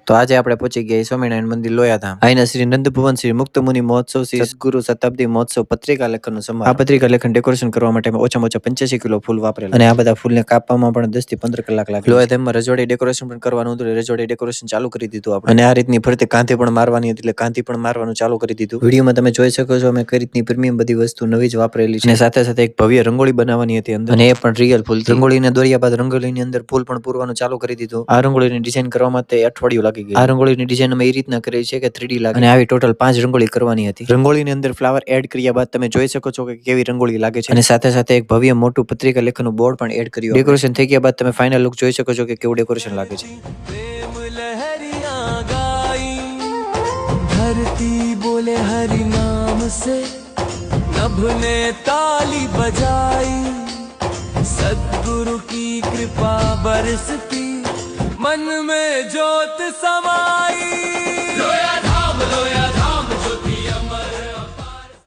તો આજે આપણે પહોંચી ગયા સ્વામિનારાયણ મંદિર લોયાધામ. અહીંના શ્રી નંદભુવન શ્રી મુક્ત મુનિ મહોત્સવ શ્રી સદગુરુ શતાબ્દી મહોત્સવ પત્રિકા લેખનનો સમારોહ. આ પત્રિકા લેખન ડેકોરેશન કરવા માટે ઓછામાં ઓછા 85 કિલો ફૂલ વાપરેલા અને આ બધા ફૂલને કાપવામાં પણ 10 થી 15 કલાક લાગે. લોયાધામમાં રજવાડી ડેકોરેશન પણ કરવાનું હતું. રજવાડી ડેકોરેશન ચાલુ કરી દીધું આપણે અને આ રીતની ફરતે કાંધી પણ મારવાની હતી એટલે કાંધી પણ મારવાનું ચાલુ કરી દીધું. વિડીયોમાં તમે જોઈ શકો છો અમે કઈ રીતની પ્રીમિયમ બધી વસ્તુ નવી જ વાપરેલી છે અને સાથે સાથે એક ભવ્ય રંગોળી બનાવવાની હતી અંદર અને એ પણ રિયલ ફૂલ. રંગોળીને દોર્યા બાદ રંગોળીની અંદર ફૂલ પણ પૂરવાનું ચાલુ કરી દીધું. આ રંગોળીની ડિઝાઇન કરવા માટે અઠવાડિયું લાગી ગયું. આ રંગોળીની ડિઝાઇન અમે એ રીતના કરી છે કે 3D લાગે અને આવી ટોટલ 5 રંગોળી કરવાની હતી. રંગોળીની અંદર ફ્લાવર એડ કર્યા બાદ તમે જોઈ શકો છો કે કેવી રંગોળી લાગે છે અને સાથે સાથે એક ભવ્ય મોટું પત્રિકા લેખનનું બોર્ડ પણ એડ કર્યું. ડેકોરેશન થઈ ગયા બાદ તમે ફાઇનલ લુક જોઈ શકો છો કે કેવું ડેકોરેશન લાગે છે. धरती बोले हरि नाम से नभ ने ताली बजाई सद्गुरु की कृपा बरसती मन में ज्योत समा